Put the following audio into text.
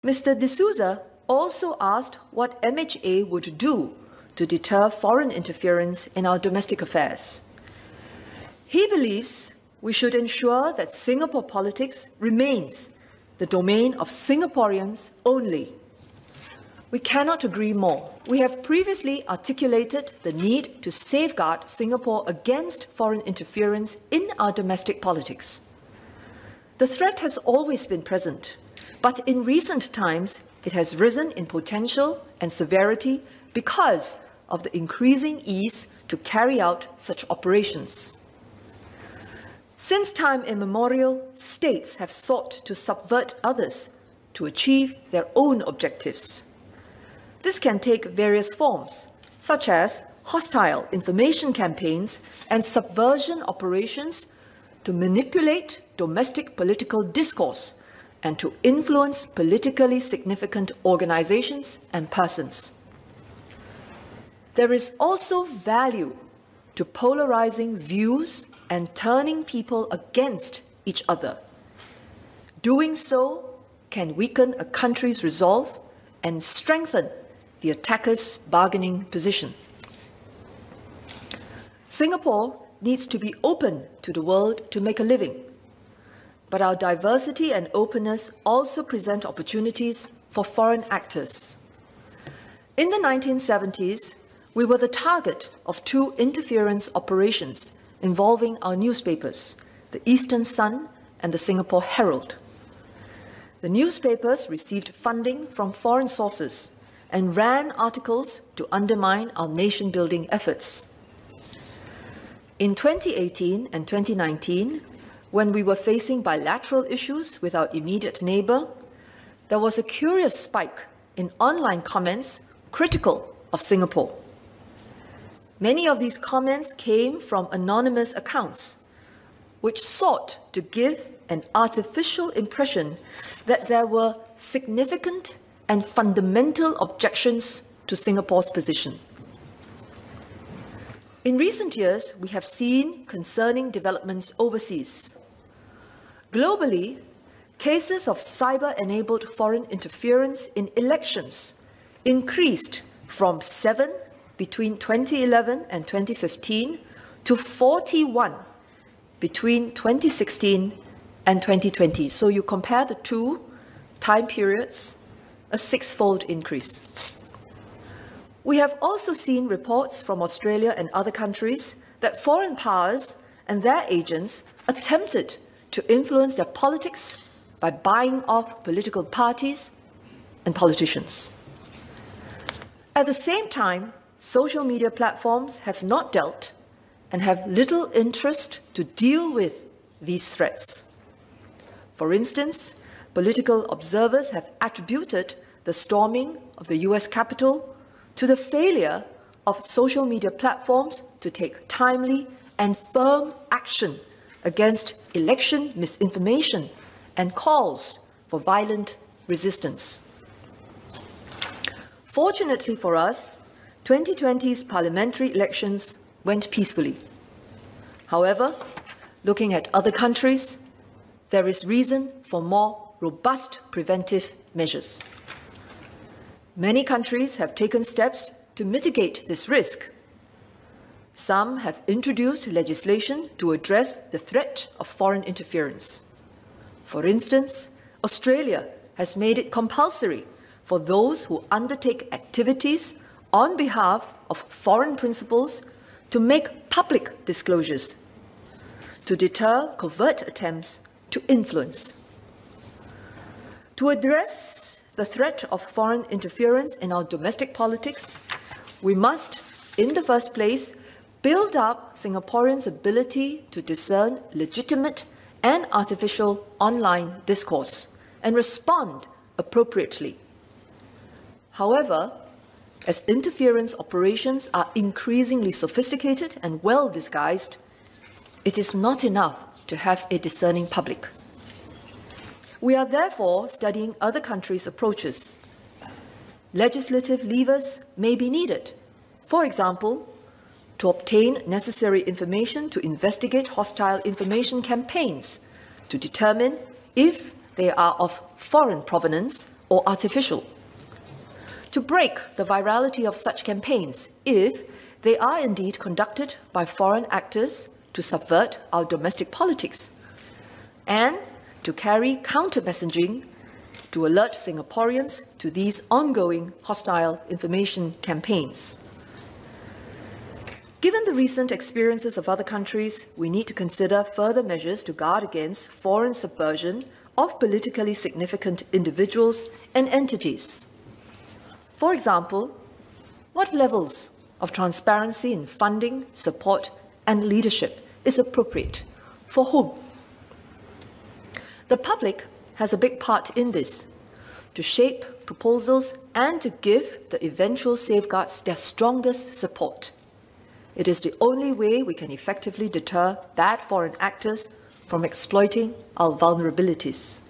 Mr. D'Souza also asked what MHA would do to deter foreign interference in our domestic affairs. He believes we should ensure that Singapore politics remains the domain of Singaporeans only. We cannot agree more. We have previously articulated the need to safeguard Singapore against foreign interference in our domestic politics. The threat has always been present, but in recent times it has risen in potential and severity because of the increasing ease to carry out such operations. Since time immemorial, states have sought to subvert others to achieve their own objectives. This can take various forms, such as hostile information campaigns and subversion operations to manipulate domestic political discourse and to influence politically significant organizations and persons. There is also value to polarizing views and turning people against each other. Doing so can weaken a country's resolve and strengthen the attacker's bargaining position. Singapore needs to be open to the world to make a living, but our diversity and openness also present opportunities for foreign actors. In the 1970s, we were the target of two interference operations involving our newspapers, the Eastern Sun and the Singapore Herald. The newspapers received funding from foreign sources and ran articles to undermine our nation-building efforts. In 2018 and 2019, when we were facing bilateral issues with our immediate neighbour, there was a curious spike in online comments critical of Singapore. Many of these comments came from anonymous accounts, which sought to give an artificial impression that there were significant and fundamental objections to Singapore's position. In recent years, we have seen concerning developments overseas. Globally, cases of cyber-enabled foreign interference in elections increased from 7 between 2011 and 2015 to 41 between 2016 and 2020. So you compare the two time periods, a six-fold increase. We have also seen reports from Australia and other countries that foreign powers and their agents attempted to influence their politics by buying off political parties and politicians. At the same time, social media platforms have not dealt and have little interest to deal with these threats. For instance, political observers have attributed the storming of the US Capitol to the failure of social media platforms to take timely and firm action against election misinformation and calls for violent resistance. Fortunately for us, 2020's parliamentary elections went peacefully. However, looking at other countries, there is reason for more robust preventive measures. Many countries have taken steps to mitigate this risk. Some have introduced legislation to address the threat of foreign interference. For instance, Australia has made it compulsory for those who undertake activities on behalf of foreign principals to make public disclosures to deter covert attempts to influence. To address the threat of foreign interference in our domestic politics, we must, in the first place, build up Singaporeans' ability to discern legitimate and artificial online discourse and respond appropriately. However, as interference operations are increasingly sophisticated and well disguised, it is not enough to have a discerning public. We are therefore studying other countries' approaches. Legislative levers may be needed. For example, to obtain necessary information to investigate hostile information campaigns, to determine if they are of foreign provenance or artificial. To break the virality of such campaigns, if they are indeed conducted by foreign actors to subvert our domestic politics, and to carry counter-messaging to alert Singaporeans to these ongoing hostile information campaigns. Given the recent experiences of other countries, we need to consider further measures to guard against foreign subversion of politically significant individuals and entities. For example, what levels of transparency in funding, support, and leadership is appropriate for whom? The public has a big part in this, to shape proposals and to give the eventual safeguards their strongest support. It is the only way we can effectively deter bad foreign actors from exploiting our vulnerabilities.